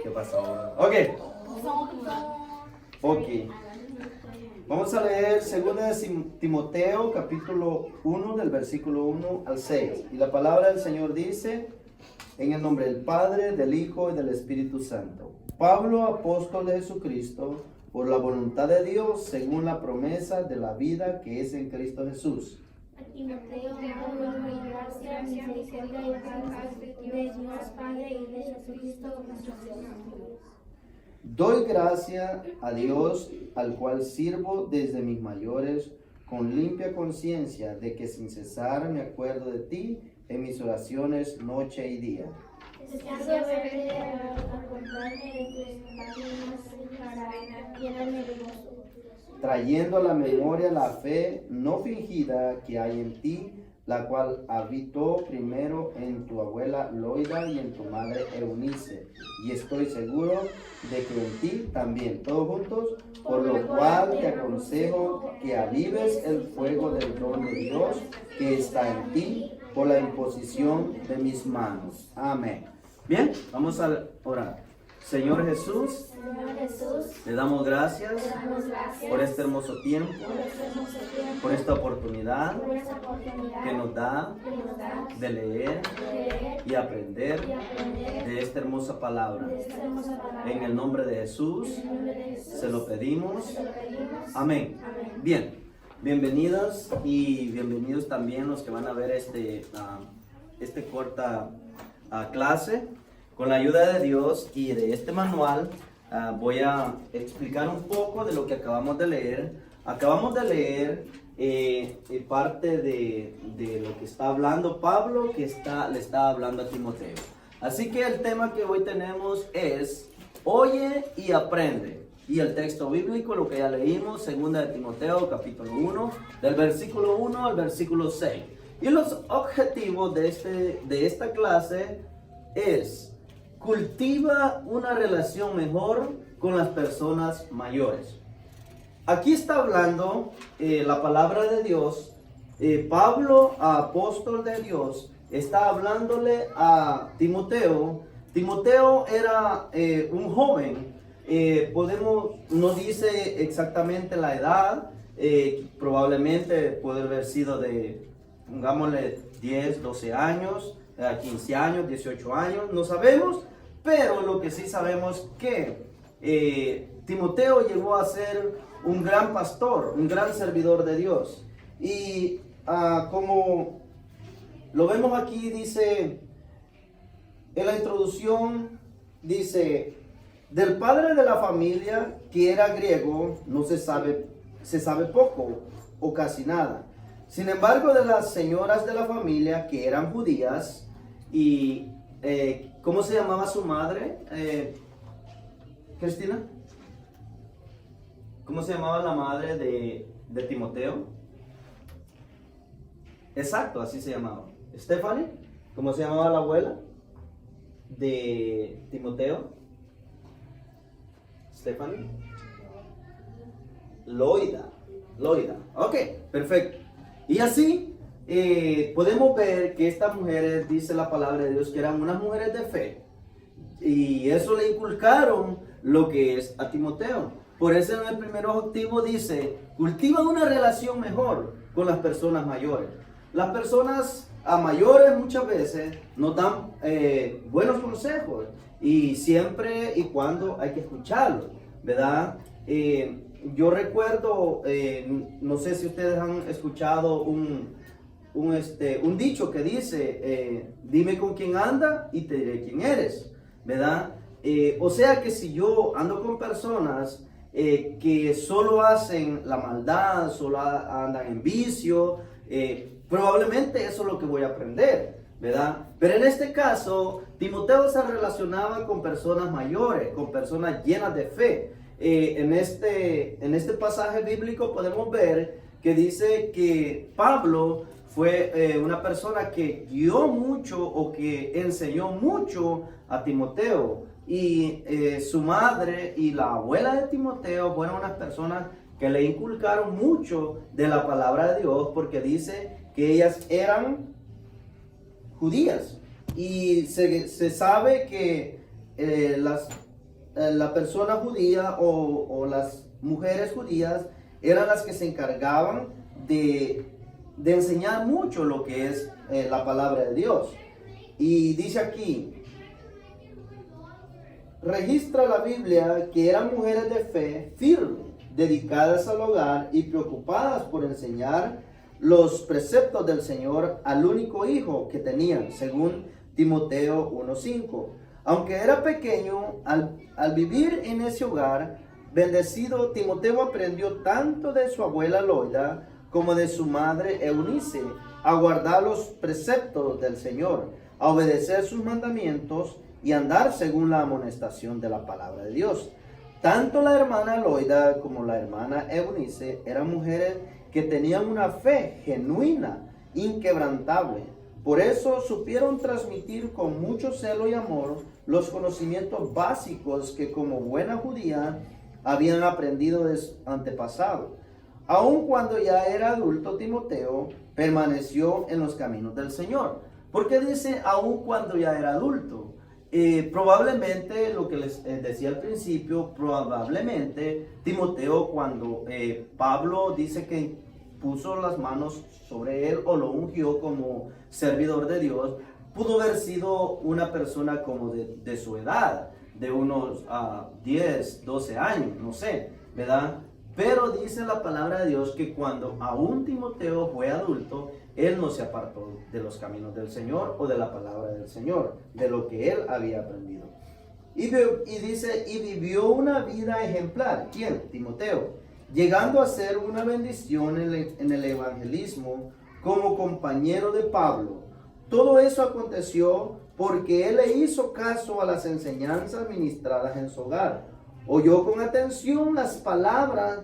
¿Qué pasa ahora? Ok. Vamos a leer 2 Timoteo capítulo 1 del versículo 1 al 6. Y la palabra del Señor dice, en el nombre del Padre, del Hijo y del Espíritu Santo. Pablo, apóstol de Jesucristo, por la voluntad de Dios, según la promesa de la vida que es en Cristo Jesús. Timoteo, gracia, misericordia y paz de Dios Padre y de Jesucristo nuestro Señor. Doy gracia a Dios, al cual sirvo desde mis mayores, con limpia conciencia, de que sin cesar me acuerdo de ti en mis oraciones noche y día. Deseando verte, acordarme de tus lágrimas para llenarme de gozo. Trayendo a la memoria la fe no fingida que hay en ti, la cual habitó primero en tu abuela Loida y en tu madre Eunice, y estoy seguro de que en ti también, todos juntos, por lo cual te aconsejo que avives el fuego del don de Dios que está en ti por la imposición de mis manos. Amén. Bien, vamos a orar. Señor Jesús, le damos gracias por este hermoso tiempo, por esta oportunidad que nos da de leer y aprender de esta hermosa palabra. En el nombre de Jesús se lo pedimos. Amén. Bien, bienvenidas y bienvenidos también los que van a ver este corta clase. Con la ayuda de Dios y de este manual voy a explicar un poco de lo que acabamos de leer. Acabamos de leer parte de lo que está hablando Pablo, que le está hablando a Timoteo. Así que el tema que hoy tenemos es oye y aprende. Y el texto bíblico, lo que ya leímos, 2 Timoteo capítulo 1, del versículo 1 al versículo 6. Y los objetivos de esta clase es: cultiva una relación mejor con las personas mayores. Aquí está hablando la palabra de Dios. Pablo, apóstol de Dios, está hablándole a Timoteo. Timoteo era un joven. No dice exactamente la edad. Probablemente puede haber sido de, pongámosle, 10, 12 años. 15 años, 18 años, no sabemos, pero lo que sí sabemos que Timoteo llegó a ser un gran pastor, un gran servidor de Dios. Y como lo vemos aquí, dice, en la introducción, dice, del padre de la familia, que era griego, no se sabe poco o casi nada. Sin embargo, de las señoras de la familia, que eran judías, y ¿cómo se llamaba su madre? Cristina, ¿cómo se llamaba la madre de Timoteo? Exacto, así se llamaba. Stephanie. ¿Cómo se llamaba la abuela de Timoteo? Stephanie. Loida. Ok, perfecto. Y así podemos ver que estas mujeres, dice la palabra de Dios, que eran unas mujeres de fe. Y eso le inculcaron lo que es a Timoteo. Por eso en el primer objetivo dice, cultiva una relación mejor con las personas mayores. Las personas mayores muchas veces nos dan buenos consejos. Y siempre y cuando hay que escucharlos, ¿verdad? Yo recuerdo, no sé si ustedes han escuchado un dicho que dice, dime con quién anda y te diré quién eres, ¿verdad? O sea que si yo ando con personas que solo hacen la maldad, solo andan en vicio, probablemente eso es lo que voy a aprender, ¿verdad? Pero en este caso, Timoteo se relacionaba con personas mayores, con personas llenas de fe. En este pasaje bíblico podemos ver que dice que Pablo fue una persona que guió mucho o que enseñó mucho a Timoteo. Y su madre y la abuela de Timoteo fueron unas personas que le inculcaron mucho de la palabra de Dios, porque dice que ellas eran judías. Y se sabe que la persona judía o las mujeres judías eran las que se encargaban de enseñar mucho lo que es la palabra de Dios. Y dice aquí, registra la Biblia que eran mujeres de fe firme, dedicadas al hogar y preocupadas por enseñar los preceptos del Señor al único hijo que tenían, según Timoteo 1:5. Aunque era pequeño, al vivir en ese hogar bendecido, Timoteo aprendió tanto de su abuela Loida como de su madre Eunice a guardar los preceptos del Señor, a obedecer sus mandamientos y andar según la amonestación de la palabra de Dios. Tanto la hermana Loida como la hermana Eunice eran mujeres que tenían una fe genuina, inquebrantable. Por eso supieron transmitir con mucho celo y amor los conocimientos básicos que como buena judía habían aprendido de sus antepasados. Aun cuando ya era adulto, Timoteo permaneció en los caminos del Señor. ¿Por qué dice aun cuando ya era adulto? Probablemente, lo que les decía al principio, probablemente Timoteo, cuando Pablo dice que puso las manos sobre él o lo ungió como servidor de Dios, pudo haber sido una persona como de su edad, de unos 10, 12 años, no sé, ¿verdad? Pero dice la palabra de Dios que cuando aún Timoteo fue adulto, él no se apartó de los caminos del Señor o de la palabra del Señor, de lo que él había aprendido. Y dice, y vivió una vida ejemplar. ¿Quién? Timoteo. Llegando a ser una bendición en el evangelismo como compañero de Pablo. Todo eso aconteció porque él le hizo caso a las enseñanzas ministradas en su hogar. Oyó con atención las palabras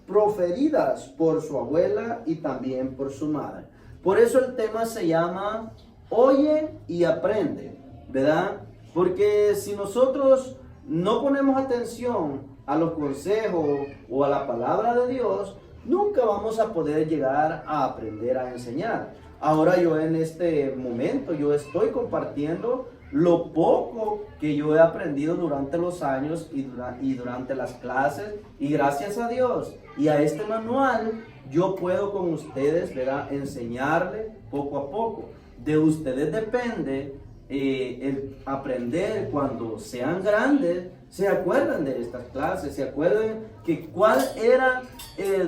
proferidas por su abuela y también por su madre. Por eso el tema se llama Oye y aprende, ¿verdad? Porque si nosotros no ponemos atención a los consejos o a la palabra de Dios, nunca vamos a poder llegar a aprender a enseñar. Ahora yo en este momento, yo estoy compartiendo lo poco que yo he aprendido durante los años y durante las clases, y gracias a Dios y a este manual yo puedo con ustedes, ¿verdad?, enseñarle poco a poco. De ustedes depende el aprender. Cuando sean grandes, se acuerdan de estas clases, se acuerdan que cuál era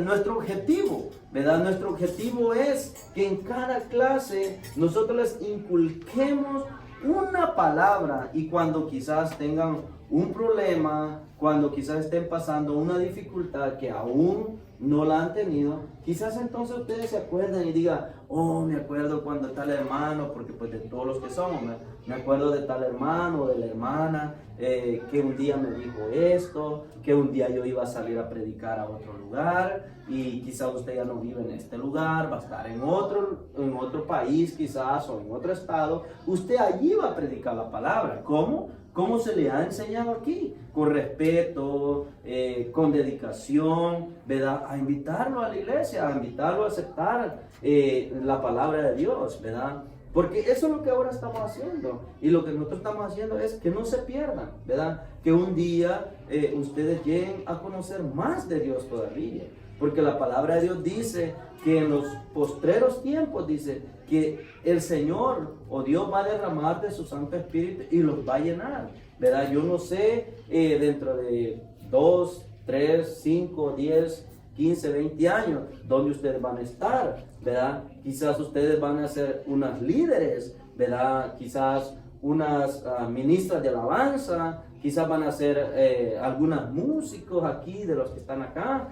nuestro objetivo, ¿verdad? Nuestro objetivo es que en cada clase nosotros les inculquemos una palabra, y cuando quizás tengan un problema, cuando quizás estén pasando una dificultad que aún no la han tenido, quizás entonces ustedes se acuerdan y digan, oh, me acuerdo cuando tal hermano, porque pues de todos los que somos, me acuerdo de tal hermano, de la hermana, que un día me dijo esto, que un día yo iba a salir a predicar a otro lugar, y quizás usted ya no vive en este lugar, va a estar en otro país quizás, o en otro estado, usted allí va a predicar la palabra. ¿Cómo? ¿Cómo se le ha enseñado aquí? Con respeto, con dedicación, ¿verdad? A invitarlo a la iglesia, a invitarlo a aceptar la palabra de Dios, ¿verdad? Porque eso es lo que ahora estamos haciendo. Y lo que nosotros estamos haciendo es que no se pierdan, ¿verdad? Que un día ustedes lleguen a conocer más de Dios todavía. Porque la palabra de Dios dice que en los postreros tiempos, dice que el Señor o Dios va a derramar de su Santo Espíritu y los va a llenar, ¿verdad? Yo no sé dentro de 2, 3, 5, 10, 15, 20 años dónde ustedes van a estar, ¿verdad? Quizás ustedes van a ser unas líderes, ¿verdad? Quizás unas ministras de alabanza, quizás van a ser algunos músicos aquí de los que están acá.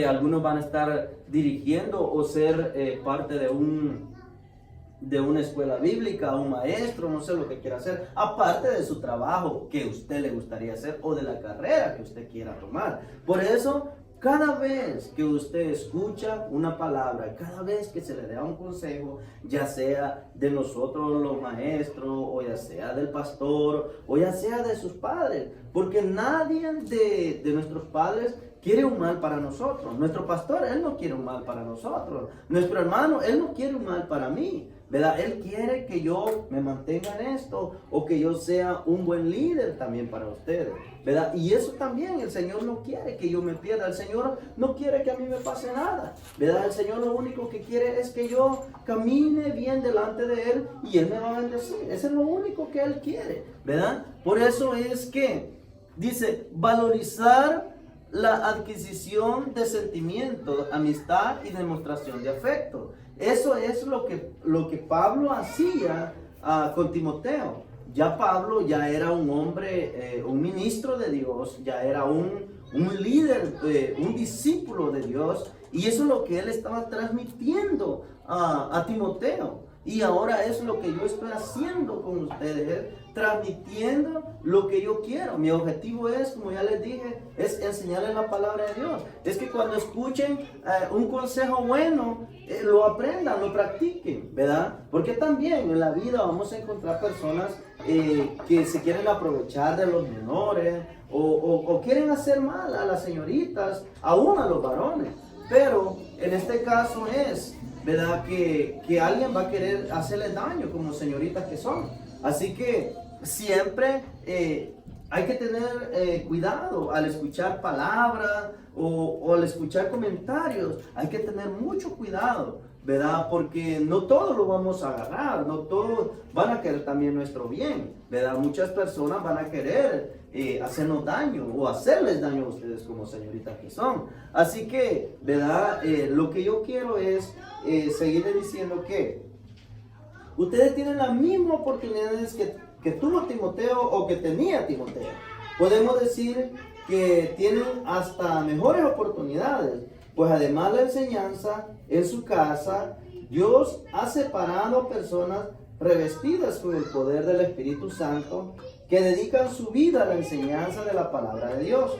Algunos van a estar dirigiendo o ser parte de una escuela bíblica, un maestro, no sé lo que quiera hacer, aparte de su trabajo que a usted le gustaría hacer o de la carrera que usted quiera tomar. Por eso, cada vez que usted escucha una palabra, cada vez que se le da un consejo, ya sea de nosotros los maestros, o ya sea del pastor, o ya sea de sus padres, porque nadie de nuestros padres quiere un mal para nosotros. Nuestro pastor, él no quiere un mal para nosotros. Nuestro hermano, él no quiere un mal para mí. ¿verdad? Él quiere que yo me mantenga en esto o que yo sea un buen líder también para ustedes, ¿verdad? Y eso también, el Señor no quiere que yo me pierda, el Señor no quiere que a mí me pase nada, ¿verdad? El Señor lo único que quiere es que yo camine bien delante de Él y Él me va a bendecir. Eso es lo único que Él quiere, ¿verdad? Por eso es que dice, valorizar la adquisición de sentimientos, amistad y demostración de afecto. Eso es lo que Pablo hacía con Timoteo. Ya Pablo ya era un hombre, un ministro de Dios, ya era un líder, un discípulo de Dios, y eso es lo que él estaba transmitiendo a Timoteo. Y ahora es lo que yo estoy haciendo con ustedes, transmitiendo lo que yo quiero. Mi objetivo es, como ya les dije, es enseñarles la palabra de Dios. Es que cuando escuchen un consejo bueno, lo aprendan, lo practiquen, ¿verdad? Porque también en la vida vamos a encontrar personas que se quieren aprovechar de los menores o quieren hacer mal a las señoritas, aún a los varones. Pero en este caso es, ¿verdad? Que alguien va a querer hacerle daño como señoritas que son. Así que siempre hay que tener cuidado al escuchar palabras o al escuchar comentarios. Hay que tener mucho cuidado, ¿verdad? Porque no todos lo vamos a agarrar, no todos van a querer también nuestro bien, ¿verdad? Muchas personas van a querer hacernos daño o hacerles daño a ustedes como señoritas que son. Así que, ¿verdad? Lo que yo quiero es seguirles diciendo que ustedes tienen las mismas oportunidades que tuvo Timoteo o que tenía Timoteo. Podemos decir que tienen hasta mejores oportunidades, pues además la enseñanza en su casa, Dios ha separado personas revestidas con el poder del Espíritu Santo que dedican su vida a la enseñanza de la palabra de Dios,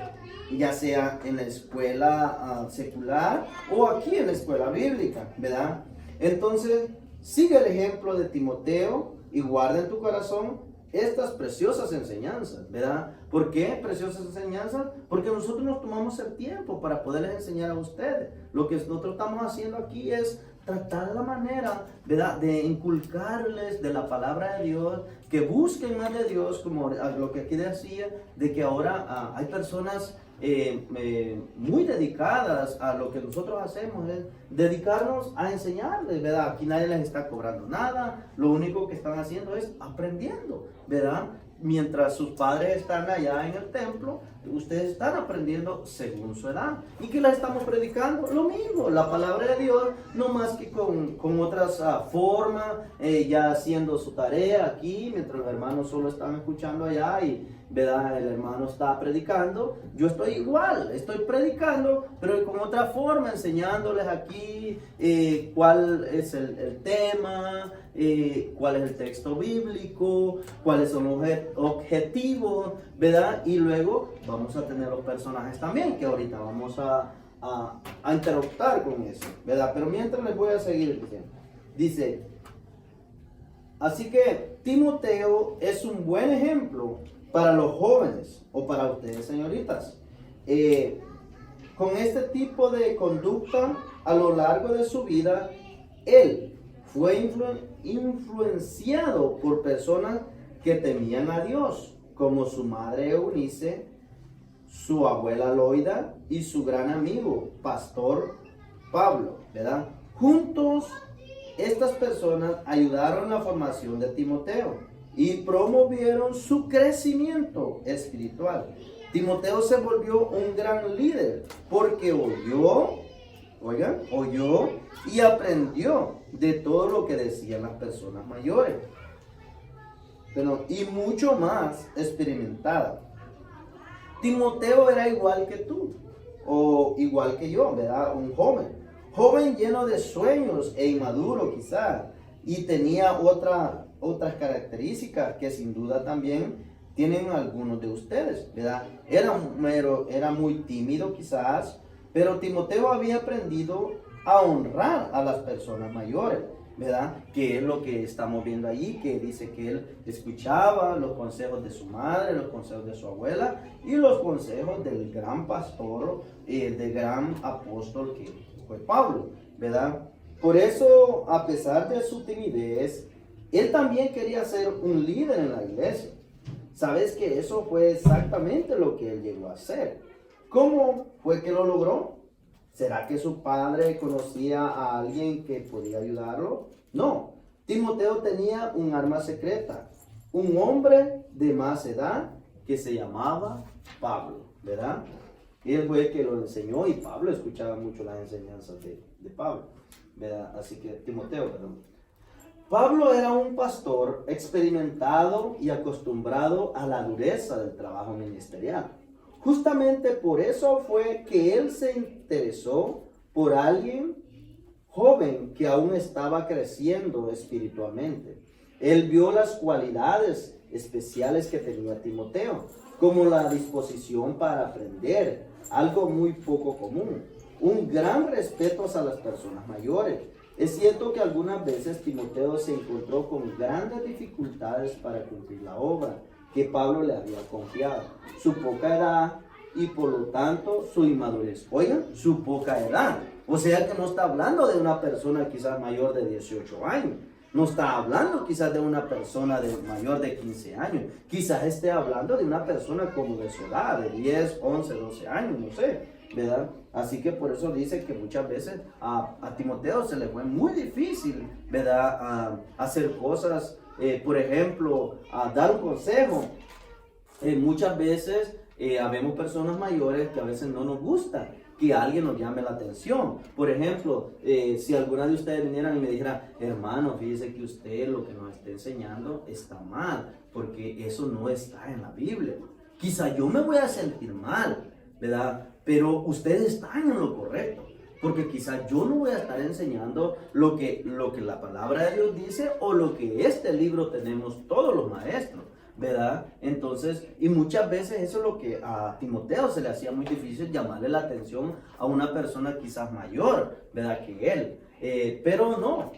ya sea en la escuela secular o aquí en la escuela bíblica, ¿verdad? Entonces, sigue el ejemplo de Timoteo y guarda en tu corazón estas preciosas enseñanzas, ¿verdad? ¿Por qué preciosas enseñanzas? Porque nosotros nos tomamos el tiempo para poderles enseñar a ustedes. Lo que nosotros estamos haciendo aquí es tratar la manera, ¿verdad?, de inculcarles de la palabra de Dios, que busquen más de Dios, como lo que aquí decía, de que ahora hay personas muy dedicadas a lo que nosotros hacemos, es dedicarnos a enseñarles, ¿verdad? Aquí nadie les está cobrando nada, lo único que están haciendo es aprendiendo, ¿verdad? Mientras sus padres están allá en el templo, ustedes están aprendiendo según su edad. ¿Y qué les estamos predicando? Lo mismo, la palabra de Dios, no más que con otras formas, ya haciendo su tarea aquí, mientras los hermanos solo están escuchando allá y, ¿verdad?, el hermano está predicando. Yo estoy igual, estoy predicando, pero con otra forma, enseñándoles aquí cuál es el tema, cuál es el texto bíblico, cuáles son los objetivos, ¿verdad? Y luego vamos a tener los personajes también, que ahorita vamos a interactuar con eso, ¿verdad? Pero mientras les voy a seguir diciendo. Dice, así que Timoteo es un buen ejemplo para los jóvenes o para ustedes, señoritas. Con este tipo de conducta a lo largo de su vida, él fue influenciado por personas que temían a Dios, como su madre Eunice, su abuela Loida y su gran amigo, pastor Pablo, ¿verdad? Juntos, estas personas ayudaron en la formación de Timoteo y promovieron su crecimiento espiritual. Timoteo se volvió un gran líder porque oyó y aprendió de todo lo que decían las personas mayores, y mucho más experimentada. Timoteo era igual que tú, o igual que yo, ¿verdad? Un joven lleno de sueños e inmaduro quizás, y tenía otras características que sin duda también tienen algunos de ustedes, ¿verdad? Era muy tímido quizás, pero Timoteo había aprendido a honrar a las personas mayores, ¿verdad? Que es lo que estamos viendo allí, que dice que él escuchaba los consejos de su madre, los consejos de su abuela y los consejos del gran pastor, del gran apóstol que fue Pablo, ¿verdad? Por eso, a pesar de su timidez, él también quería ser un líder en la iglesia. ¿Sabes que eso fue exactamente lo que él llegó a hacer? ¿Cómo fue que lo logró? ¿Será que su padre conocía a alguien que podía ayudarlo? No. Timoteo tenía un arma secreta, un hombre de más edad que se llamaba Pablo, ¿verdad? Él fue el que lo enseñó y Pablo escuchaba mucho las enseñanzas de Pablo, ¿verdad? Así que Timoteo, perdón. Pablo era un pastor experimentado y acostumbrado a la dureza del trabajo ministerial. Justamente por eso fue que él se interesó por alguien joven que aún estaba creciendo espiritualmente. Él vio las cualidades especiales que tenía Timoteo, como la disposición para aprender, algo muy poco común, un gran respeto a las personas mayores. Es cierto que algunas veces Timoteo se encontró con grandes dificultades para cumplir la obra que Pablo le había confiado. Su poca edad y por lo tanto su inmadurez. Oigan, su poca edad. O sea que no está hablando de una persona quizás mayor de 18 años. No está hablando quizás de una persona mayor de 15 años. Quizás esté hablando de una persona como de su edad, de 10, 11, 12 años, no sé, ¿verdad? Así que por eso dice que muchas veces a Timoteo se le fue muy difícil, ¿verdad? A hacer cosas, por ejemplo, a dar un consejo. Muchas veces habemos personas mayores que a veces no nos gusta que alguien nos llame la atención. Por ejemplo, si alguna de ustedes vinieran y me dijera, hermano, fíjese que usted lo que nos está enseñando está mal, porque eso no está en la Biblia. Quizá yo me voy a sentir mal, ¿verdad? Pero ustedes están en lo correcto, porque quizá yo no voy a estar enseñando lo que la palabra de Dios dice o lo que este libro tenemos todos los maestros, ¿verdad? Entonces, y muchas veces eso es lo que a Timoteo se le hacía muy difícil, llamarle la atención a una persona quizás mayor, ¿verdad? Que él. Pero no,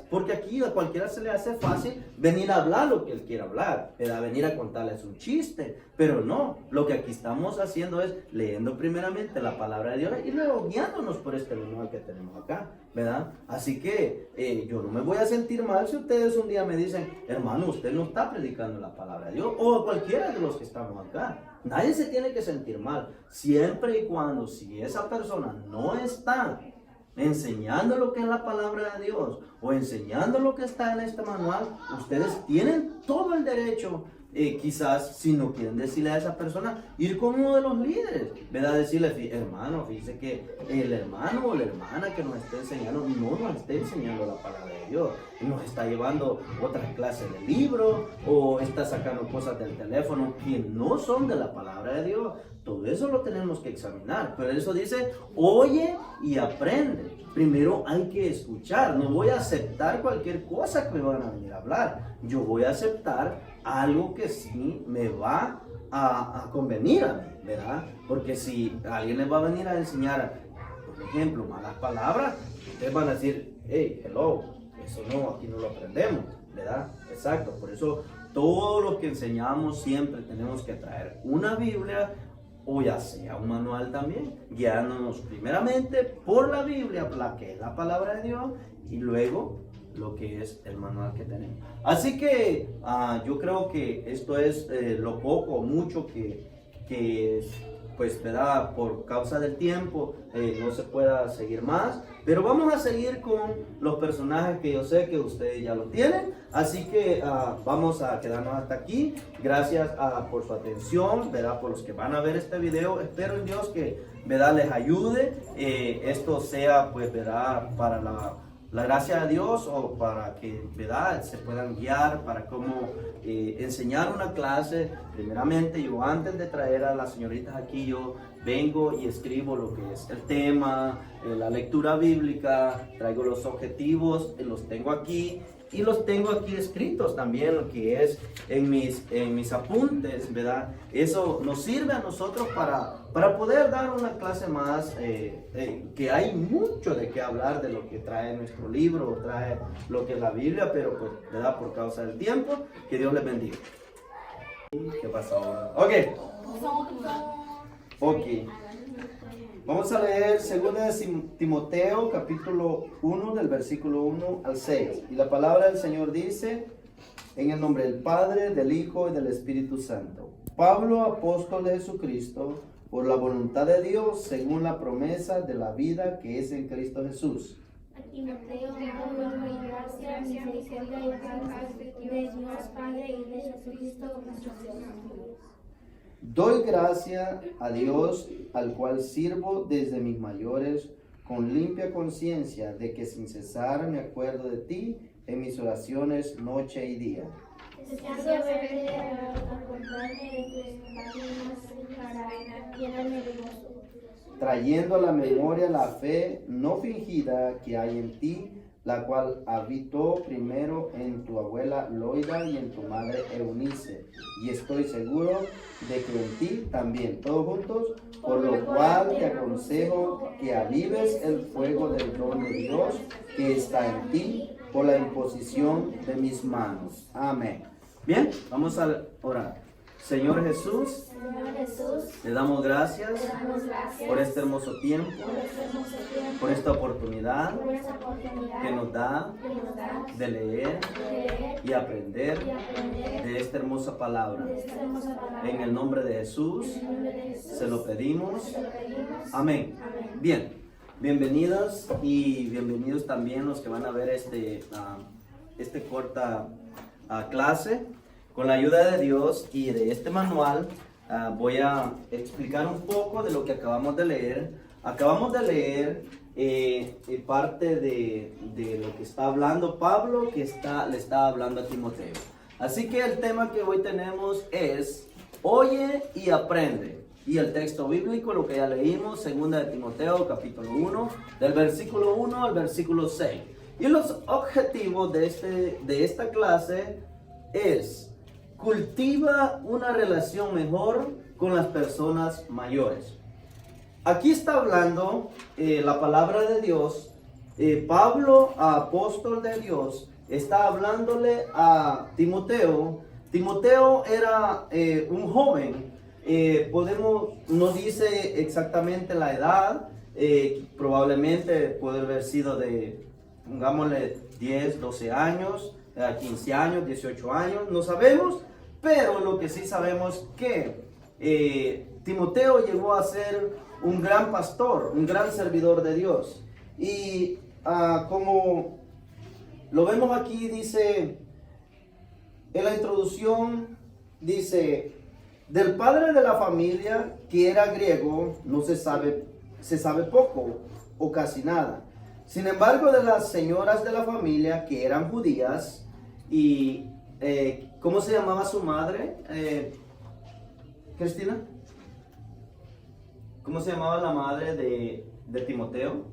porque aquí a cualquiera se le hace fácil venir a hablar lo que él quiere hablar, ¿verdad? Venir a contarles un chiste, pero no, lo que aquí estamos haciendo es leyendo primeramente la palabra de Dios y luego guiándonos por este manual que tenemos acá, ¿verdad? Así que yo no me voy a sentir mal si ustedes un día me dicen, hermano, usted no está predicando la palabra de Dios, o cualquiera de los que estamos acá. Nadie se tiene que sentir mal, siempre y cuando si esa persona no está enseñando lo que es la palabra de Dios o enseñando lo que está en este manual, ustedes tienen todo el derecho, quizás si no quieren decirle a esa persona, ir con uno de los líderes, ¿verdad? Decirle, hermano, fíjese que el hermano o la hermana que nos está enseñando no nos está enseñando la palabra de Dios, nos está llevando otras clases de libros o está sacando cosas del teléfono que no son de la palabra de Dios. Todo eso lo tenemos que examinar, pero eso dice, oye y aprende. Primero hay que escuchar, no voy a aceptar cualquier cosa que me van a venir a hablar. Yo voy a aceptar algo que sí me va a convenir a mí, ¿verdad? Porque si alguien les va a venir a enseñar, por ejemplo, malas palabras, ustedes van a decir, hey, hello, eso no, aquí no lo aprendemos, ¿verdad? Exacto, por eso todo lo que enseñamos siempre tenemos que traer una Biblia, o ya sea un manual también, guiándonos primeramente por la Biblia, la que es la palabra de Dios, y luego lo que es el manual que tenemos. Así que yo creo que esto es lo poco o mucho que pues, ¿verdad? Por causa del tiempo no se pueda seguir más, pero vamos a seguir con los personajes que yo sé que ustedes ya lo tienen, así que vamos a quedarnos hasta aquí. Gracias por su atención, ¿verdad? Por los que van a ver este video, espero en Dios que, ¿verdad? Les ayude, esto sea, pues, ¿verdad? Para la gracia de Dios o para que, ¿verdad? Se puedan guiar para cómo enseñar una clase. Primeramente, yo antes de traer a las señoritas aquí, yo vengo y escribo lo que es el tema, la lectura bíblica, traigo los objetivos, los tengo aquí y los tengo aquí escritos también, lo que es en mis apuntes, ¿verdad? Eso nos sirve a nosotros para poder dar una clase más, que hay mucho de qué hablar de lo que trae nuestro libro, trae lo que es la Biblia, pero pues, ¿verdad? Por causa del tiempo, que Dios les bendiga. ¿Qué pasa ahora? Ok. Vamos a leer 2 de Timoteo, capítulo 1, del versículo 1 al 6. Y la palabra del Señor dice, en el nombre del Padre, del Hijo y del Espíritu Santo. Pablo, apóstol de Jesucristo, por la voluntad de Dios, según la promesa de la vida que es en Cristo Jesús. A Timoteo, amor y gracia, misericordia y paz de Dios Padre y de Jesucristo nuestro Señor. Doy gracia a Dios, al cual sirvo desde mis mayores, con limpia conciencia de que sin cesar me acuerdo de ti en mis oraciones noche y día. Deseando verte para acordarme de tus lágrimas para llenarme de gozo. Trayendo a la memoria la fe no fingida que hay en ti, la cual habitó primero en tu abuela Loida y en tu madre Eunice, y estoy seguro de que en ti también, todos juntos, por lo cual te aconsejo que avives el fuego del don de Dios que está en ti por la imposición de mis manos. Amén. Bien, vamos a orar. Señor Jesús, Señor Jesús, le damos gracias te damos gracias por este hermoso tiempo, por este hermoso tiempo, por esta oportunidad por esta oportunidad que nos da que nos das de leer de leer y aprender y aprender de esta hermosa palabra. de esta hermosa palabra. En el nombre de Jesús En el nombre de Jesús, se lo pedimos. te lo pedimos. Amén. Amén. Bien, bienvenidas y bienvenidos también los que van a ver este corta clase. Con la ayuda de Dios y de este manual voy a explicar un poco de lo que acabamos de leer. Acabamos de leer parte de lo que está hablando Pablo, que le está hablando a Timoteo. Así que el tema que hoy tenemos es oye y aprende. Y el texto bíblico, lo que ya leímos, 2 de Timoteo, capítulo 1, del versículo 1 al versículo 6. Y los objetivos de esta clase es: cultiva una relación mejor con las personas mayores. Aquí está hablando la palabra de Dios. Pablo, apóstol de Dios, está hablándole a Timoteo. Timoteo era un joven. No dice exactamente la edad. Probablemente puede haber sido de, pongámosle, 10, 12 años, 15 años, 18 años, no sabemos. Pero lo que sí sabemos que Timoteo llegó a ser un gran pastor, un gran servidor de Dios. Y como lo vemos aquí, dice, en la introducción, dice, del padre de la familia, que era griego, no se sabe poco o casi nada. Sin embargo, de las señoras de la familia, que eran judías, y ¿cómo se llamaba su madre? Cristina, ¿cómo se llamaba la madre de Timoteo?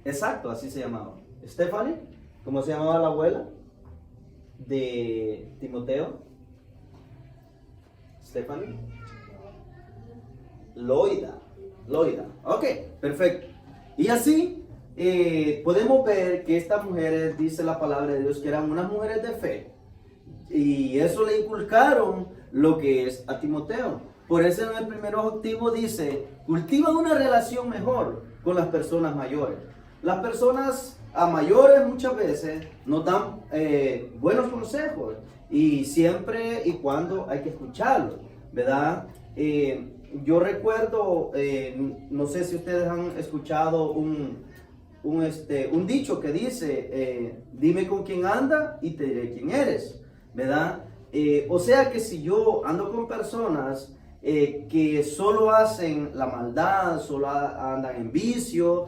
Exacto, así se llamaba. Stephanie, ¿cómo se llamaba la abuela de Timoteo? Stephanie. Loida. Ok, perfecto. Y así podemos ver que estas mujeres, dice la palabra de Dios, que eran unas mujeres de fe. Y eso le inculcaron lo que es a Timoteo. Por eso en el primer objetivo dice, cultiva una relación mejor con las personas mayores. Las personas mayores muchas veces nos dan buenos consejos y siempre y cuando hay que escucharlos, ¿verdad? Yo recuerdo, no sé si ustedes han escuchado un dicho que dice, dime con quién anda y te diré quién eres, ¿verdad? O sea que si yo ando con personas que solo hacen la maldad, solo andan en vicio,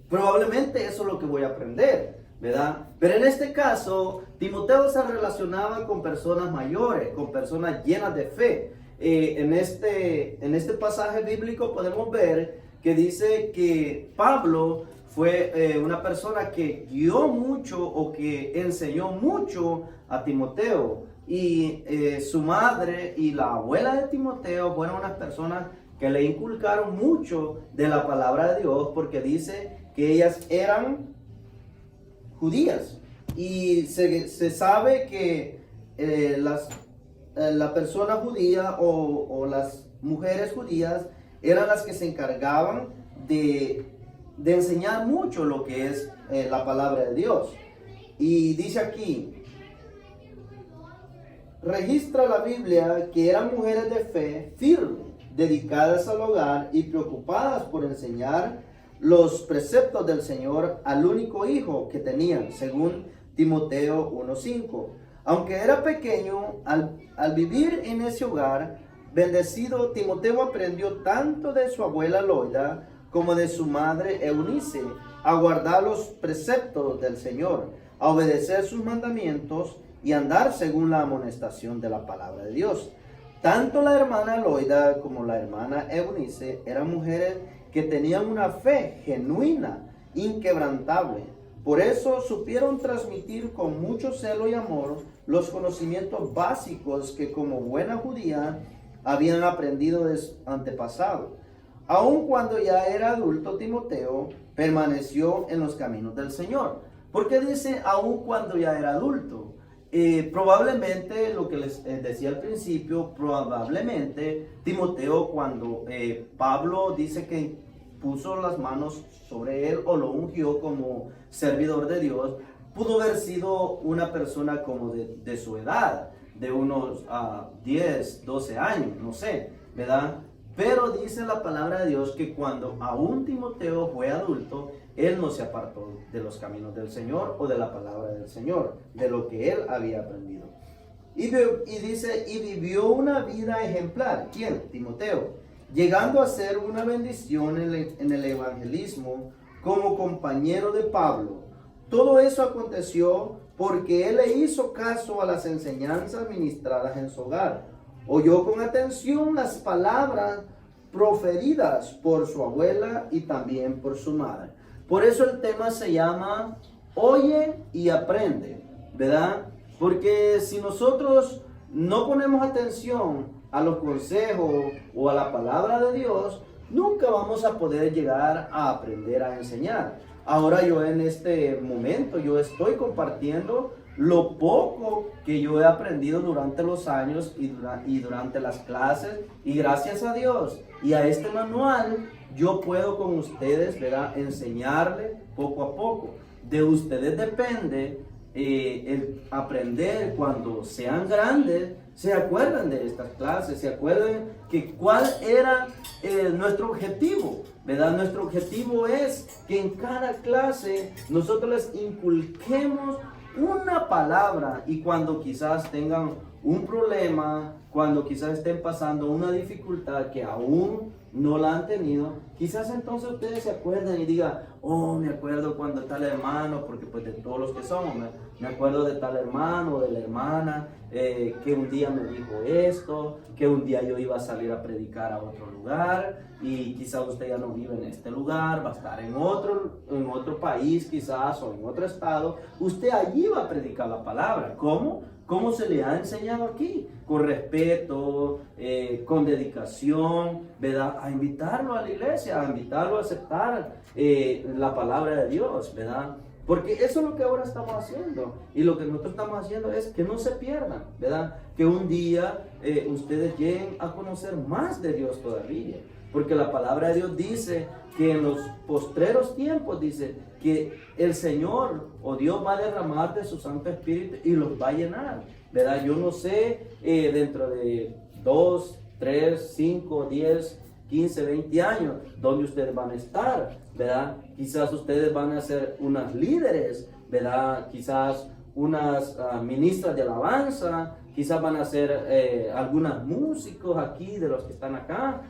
probablemente eso es lo que voy a aprender, ¿verdad? Pero en este caso, Timoteo se relacionaba con personas mayores, con personas llenas de fe. En este pasaje bíblico podemos ver que dice que Pablo fue una persona que guió mucho o que enseñó mucho a Timoteo. Y su madre y la abuela de Timoteo fueron unas personas que le inculcaron mucho de la palabra de Dios, porque dice que ellas eran judías. Y se sabe que la persona judía o las mujeres judías eran las que se encargaban de enseñar mucho lo que es la palabra de Dios. Y dice aquí, registra la Biblia que eran mujeres de fe firmes, dedicadas al hogar y preocupadas por enseñar los preceptos del Señor al único hijo que tenían, según Timoteo 1:5. Aunque era pequeño, al vivir en ese hogar bendecido, Timoteo aprendió tanto de su abuela Loida como de su madre Eunice a guardar los preceptos del Señor, a obedecer sus mandamientos y andar según la amonestación de la palabra de Dios. Tanto la hermana Loida como la hermana Eunice eran mujeres que tenían una fe genuina, inquebrantable. Por eso supieron transmitir con mucho celo y amor los conocimientos básicos que como buena judía habían aprendido de sus antepasados. Aun cuando ya era adulto, Timoteo permaneció en los caminos del Señor. ¿Por qué dice aun cuando ya era adulto? Probablemente, lo que les decía al principio, probablemente Timoteo, cuando Pablo dice que puso las manos sobre él o lo ungió como servidor de Dios, pudo haber sido una persona como de su edad, de unos 10, 12 años, no sé, ¿verdad? Pero dice la palabra de Dios que cuando aún Timoteo fue adulto, él no se apartó de los caminos del Señor o de la palabra del Señor, de lo que él había aprendido. Y dice, y vivió una vida ejemplar. ¿Quién? Timoteo. Llegando a ser una bendición en el evangelismo como compañero de Pablo. Todo eso aconteció porque él le hizo caso a las enseñanzas ministradas en su hogar. Oyó con atención las palabras proferidas por su abuela y también por su madre. Por eso el tema se llama Oye y aprende, ¿verdad? Porque si nosotros no ponemos atención a los consejos o a la palabra de Dios, nunca vamos a poder llegar a aprender a enseñar. Ahora yo en este momento, yo estoy compartiendo lo poco que yo he aprendido durante los años y durante las clases, y gracias a Dios y a este manual yo puedo con ustedes, ¿verdad?, enseñarle poco a poco. De ustedes depende el aprender. Cuando sean grandes, se acuerdan de estas clases, se acuerdan que cuál era nuestro objetivo, ¿verdad? Nuestro objetivo es que en cada clase nosotros les inculquemos una palabra, y cuando quizás tengan un problema, cuando quizás estén pasando una dificultad que aún no la han tenido, quizás entonces ustedes se acuerdan y digan, oh, me acuerdo cuando tal hermano, porque pues de todos los que somos, me acuerdo de tal hermano o de la hermana que un día me dijo esto, que un día yo iba a salir a predicar a otro lugar, y quizás usted ya no vive en este lugar, va a estar en otro país quizás, o en otro estado. Usted allí va a predicar la palabra. ¿Cómo? ¿Cómo se le ha enseñado aquí? Con respeto, con dedicación, ¿verdad? A invitarlo a la iglesia, a invitarlo a aceptar la palabra de Dios, ¿verdad? Porque eso es lo que ahora estamos haciendo. Y lo que nosotros estamos haciendo es que no se pierdan, ¿verdad? Que un día ustedes lleguen a conocer más de Dios todavía. Porque la palabra de Dios dice que en los postreros tiempos, dice que el Señor o Dios va a derramar de su Santo Espíritu y los va a llenar, ¿verdad? Yo no sé dentro de 2, 3, 5, 10, 15, 20 años dónde ustedes van a estar, ¿verdad? Quizás ustedes van a ser unas líderes, ¿verdad? Quizás unas ministras de alabanza, quizás van a ser algunos músicos aquí de los que están acá.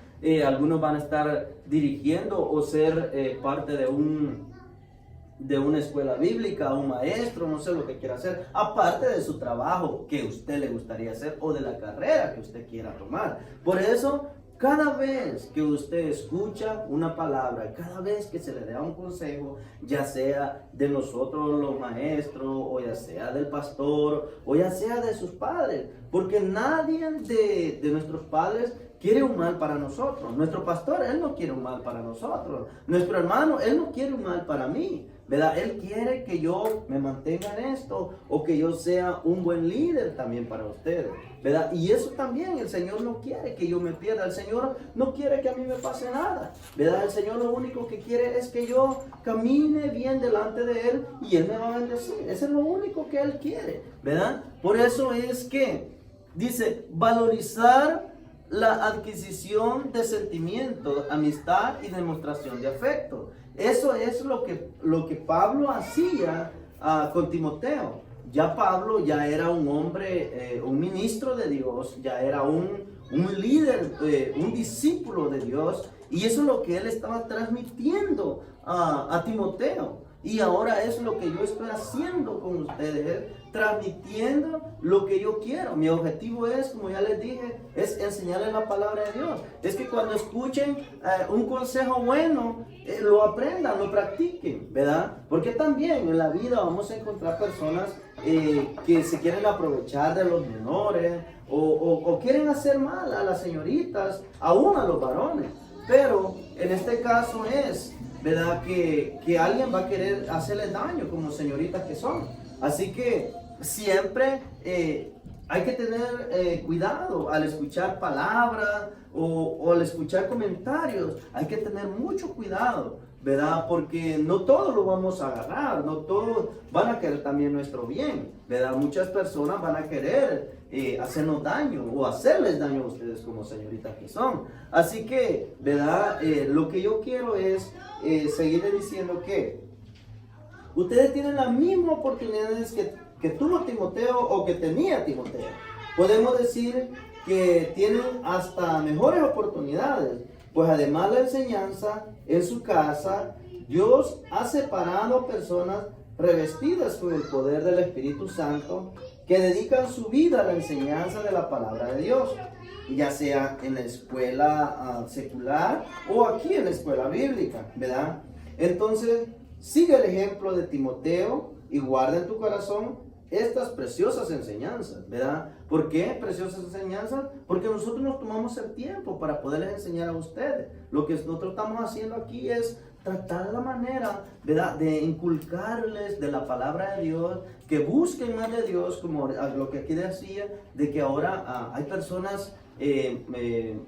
Algunos van a estar dirigiendo o ser parte de una escuela bíblica, un maestro, no sé lo que quiera hacer, aparte de su trabajo que a usted le gustaría hacer o de la carrera que usted quiera tomar. Por eso, cada vez que usted escucha una palabra, cada vez que se le da un consejo, ya sea de nosotros los maestros, o ya sea del pastor, o ya sea de sus padres, porque nadie de nuestros padres quiere un mal para nosotros. Nuestro pastor, él no quiere un mal para nosotros. Nuestro hermano, él no quiere un mal para mí, ¿verdad? Él quiere que yo me mantenga en esto o que yo sea un buen líder también para ustedes, ¿verdad? Y eso también el Señor no quiere que yo me pierda, el Señor no quiere que a mí me pase nada, ¿verdad? El Señor lo único que quiere es que yo camine bien delante de Él y Él me va a bendecir. Eso es lo único que Él quiere, ¿verdad? Por eso es que dice valorizar la adquisición de sentimientos, amistad y demostración de afecto. Eso es lo que Pablo hacía con Timoteo. Ya Pablo ya era un hombre, un ministro de Dios, ya era un líder, un discípulo de Dios, y eso es lo que él estaba transmitiendo a Timoteo. Y ahora es lo que yo estoy haciendo con ustedes, transmitiendo lo que yo quiero. Mi objetivo es, como ya les dije, es enseñarles la palabra de Dios. Es que cuando escuchen un consejo bueno, lo aprendan, lo practiquen, ¿verdad? Porque también en la vida vamos a encontrar personas que se quieren aprovechar de los menores o quieren hacer mal a las señoritas, aún a los varones. Pero en este caso es, ¿verdad? Que alguien va a querer hacerle daño como señoritas que son. Así que siempre hay que tener cuidado al escuchar palabras o al escuchar comentarios. Hay que tener mucho cuidado, ¿verdad? Porque no todos lo vamos a agarrar, no todos van a querer también nuestro bien, ¿verdad? Muchas personas van a querer hacernos daño o hacerles daño a ustedes como señoritas que son. Así que, ¿verdad? Lo que yo quiero es seguirle diciendo que ustedes tienen las mismas oportunidades que tuvo Timoteo o que tenía Timoteo. Podemos decir que tienen hasta mejores oportunidades, pues además de la enseñanza en su casa, Dios ha separado personas revestidas con el poder del Espíritu Santo que dedican su vida a la enseñanza de la palabra de Dios, ya sea en la escuela secular o aquí en la escuela bíblica, ¿verdad? Entonces, sigue el ejemplo de Timoteo y guarda en tu corazón estas preciosas enseñanzas, ¿verdad? ¿Por qué preciosas enseñanzas? Porque nosotros nos tomamos el tiempo para poderles enseñar a ustedes. Lo que nosotros estamos haciendo aquí es tratar la manera, ¿verdad?, de inculcarles de la palabra de Dios, que busquen más de Dios, como lo que aquí decía, de que ahora hay personas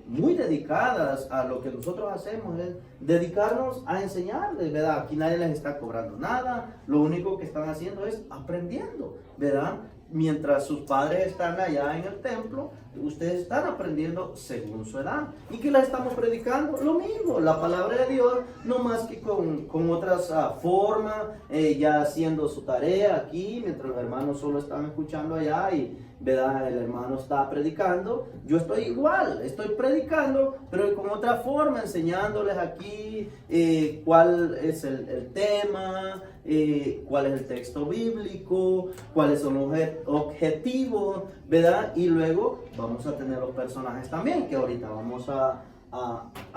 muy dedicadas a lo que nosotros hacemos, es dedicarnos a enseñarles, ¿verdad? Aquí nadie les está cobrando nada, lo único que están haciendo es aprendiendo, ¿verdad? Mientras sus padres están allá en el templo, ustedes están aprendiendo según su edad. ¿Y qué les estamos predicando? Lo mismo, la palabra de Dios, no más que con otras formas, ya haciendo su tarea aquí, mientras los hermanos solo están escuchando allá y, ¿verdad?, el hermano está predicando. Yo estoy igual, estoy predicando, pero con otra forma, enseñándoles aquí cuál es el tema, cuál es el texto bíblico, cuáles son los objetivos, ¿verdad? Y luego vamos a tener los personajes también, que ahorita vamos a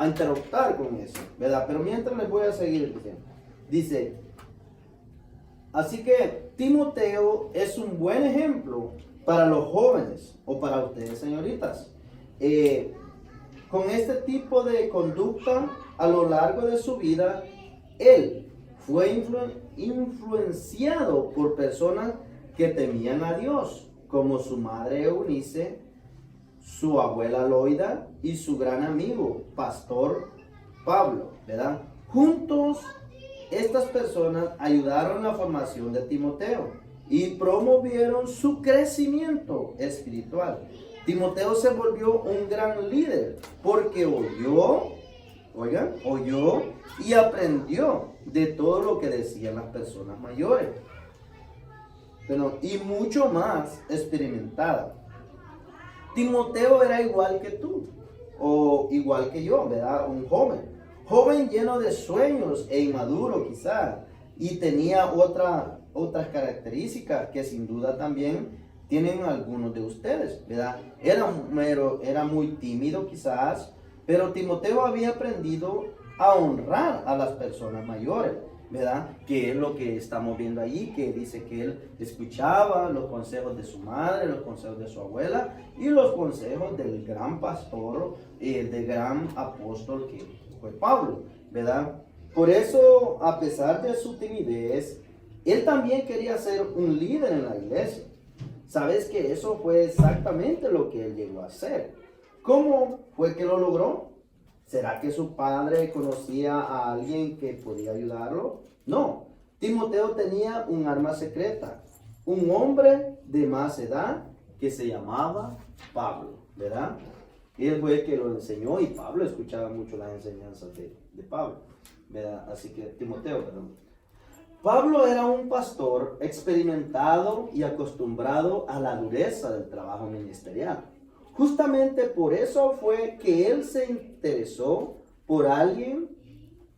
interactuar con eso, ¿verdad? Pero mientras les voy a seguir diciendo. Dice, así que Timoteo es un buen ejemplo para los jóvenes o para ustedes, señoritas. Con este tipo de conducta a lo largo de su vida, él fue influenciado por personas que temían a Dios, como su madre Eunice, su abuela Loida y su gran amigo, pastor Pablo, ¿verdad? Juntos, estas personas ayudaron en la formación de Timoteo y promovieron su crecimiento espiritual. Timoteo se volvió un gran líder porque oyó y aprendió de todo lo que decían las personas mayores, y mucho más experimentada. Timoteo era igual que tú, o igual que yo, ¿verdad? Un joven lleno de sueños e inmaduro quizás, y tenía otras características que sin duda también tienen algunos de ustedes, ¿verdad? Era muy tímido quizás, pero Timoteo había aprendido a honrar a las personas mayores, ¿verdad? Que es lo que estamos viendo allí, que dice que él escuchaba los consejos de su madre, los consejos de su abuela y los consejos del gran pastor, del gran apóstol que fue Pablo, ¿verdad? Por eso, a pesar de su timidez, él también quería ser un líder en la iglesia. ¿Sabes que eso fue exactamente lo que él llegó a hacer? ¿Cómo fue que lo logró? ¿Será que su padre conocía a alguien que podía ayudarlo? No. Timoteo tenía un arma secreta, un hombre de más edad que se llamaba Pablo, ¿verdad? Él fue el que lo enseñó y Pablo escuchaba mucho las enseñanzas de Pablo, ¿verdad? Así que Timoteo, perdón. Pablo era un pastor experimentado y acostumbrado a la dureza del trabajo ministerial. Justamente por eso fue que él se interesó por alguien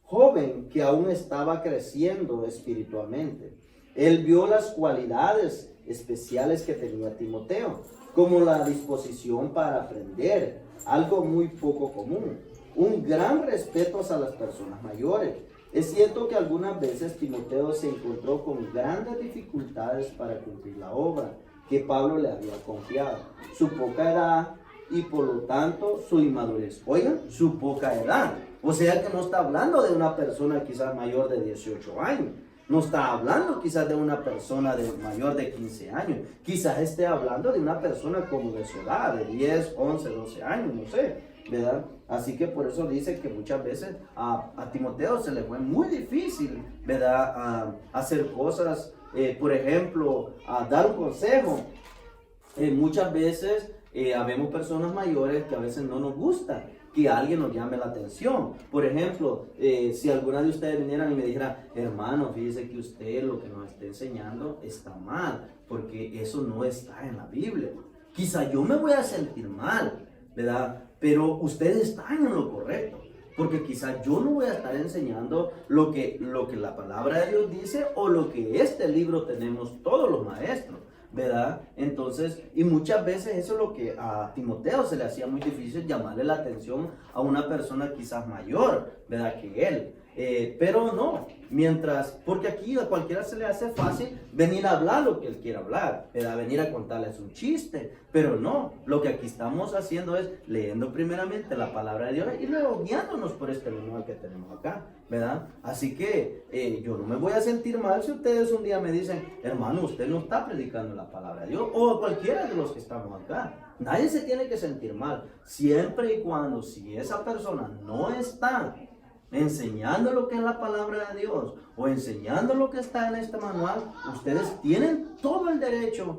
joven que aún estaba creciendo espiritualmente. Él vio las cualidades especiales que tenía Timoteo, como la disposición para aprender, algo muy poco común, un gran respeto a las personas mayores. Es cierto que algunas veces Timoteo se encontró con grandes dificultades para cumplir la obra que Pablo le había confiado. Su poca edad y por lo tanto su inmadurez. Oigan, su poca edad. O sea que no está hablando de una persona quizás mayor de 18 años. No está hablando quizás de una persona mayor de 15 años. Quizás esté hablando de una persona como de su edad, de 10, 11, 12 años, no sé, ¿verdad? Así que por eso dice que muchas veces a Timoteo se le fue muy difícil, ¿verdad? Hacer cosas, por ejemplo, a dar un consejo. Muchas veces habemos personas mayores que a veces no nos gusta que alguien nos llame la atención. Por ejemplo, si alguna de ustedes vinieran y me dijera, hermano, fíjese que usted lo que nos está enseñando está mal, porque eso no está en la Biblia. Quizá yo me voy a sentir mal, ¿verdad? Pero ustedes están en lo correcto, porque quizá yo no voy a estar enseñando lo que la palabra de Dios dice o lo que este libro tenemos todos los maestros, ¿verdad? Entonces, y muchas veces eso es lo que a Timoteo se le hacía muy difícil, llamarle la atención a una persona quizás mayor, ¿verdad? Que él. Pero no, porque aquí a cualquiera se le hace fácil venir a hablar lo que él quiera hablar, ¿verdad? Venir a contarles un chiste, pero no, lo que aquí estamos haciendo es leyendo primeramente la palabra de Dios y luego guiándonos por este manual que tenemos acá, ¿verdad? Así que yo no me voy a sentir mal si ustedes un día me dicen, hermano, usted no está predicando la palabra de Dios, o cualquiera de los que estamos acá. Nadie se tiene que sentir mal, siempre y cuando si esa persona no está enseñando lo que es la palabra de Dios o enseñando lo que está en este manual, ustedes tienen todo el derecho,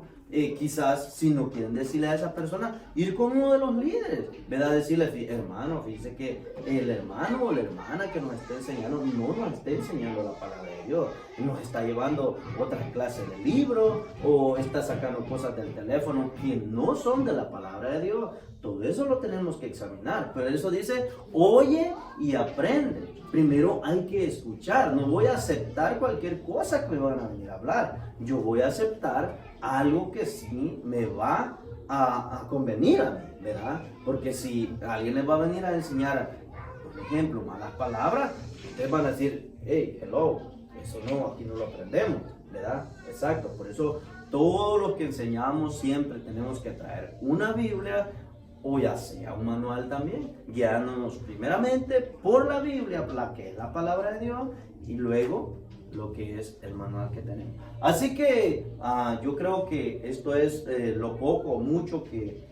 quizás si no quieren decirle a esa persona, ir con uno de los líderes, ¿verdad? Decirle, hermano, fíjese que el hermano o la hermana que nos está enseñando no nos está enseñando la palabra de Dios, nos está llevando otras clases de libro o está sacando cosas del teléfono que no son de la palabra de Dios. Todo eso lo tenemos que examinar, pero eso dice, oye y aprende. Primero hay que escuchar, no voy a aceptar cualquier cosa que me van a venir a hablar. Yo voy a aceptar algo que sí me va a convenir a mí, ¿verdad? Porque si alguien les va a venir a enseñar, por ejemplo, malas palabras, ustedes van a decir, hey, hello, eso no, aquí no lo aprendemos, ¿verdad? Exacto, por eso todo lo que enseñamos siempre tenemos que traer una Biblia, o ya sea un manual también, guiándonos primeramente por la Biblia, la que es la palabra de Dios, y luego lo que es el manual que tenemos. Así que yo creo que esto es lo poco o mucho que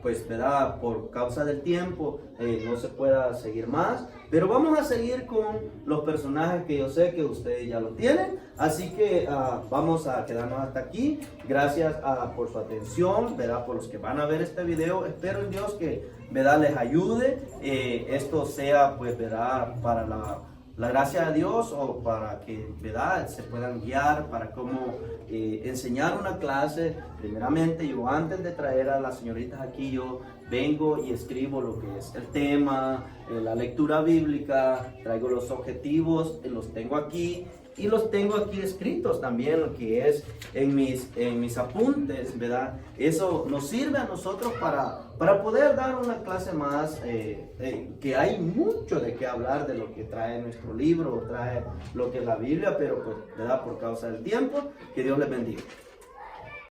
pues, ¿verdad? Por causa del tiempo no se pueda seguir más, pero vamos a seguir con los personajes que yo sé que ustedes ya lo tienen, así que vamos a quedarnos hasta aquí. Gracias por su atención, ¿verdad? Por los que van a ver este video, espero en Dios que, ¿verdad? Les ayude, esto sea, pues, ¿verdad? Para la gracia de Dios o para que, ¿verdad? Se puedan guiar para cómo enseñar una clase. Primeramente, yo antes de traer a las señoritas aquí, yo vengo y escribo lo que es el tema, la lectura bíblica, traigo los objetivos, los tengo aquí y los tengo aquí escritos también, lo que es en mis apuntes, ¿verdad? Eso nos sirve a nosotros para poder dar una clase más, que hay mucho de qué hablar de lo que trae nuestro libro, trae lo que es la Biblia, pero pues, ¿verdad? Por causa del tiempo, que Dios les bendiga.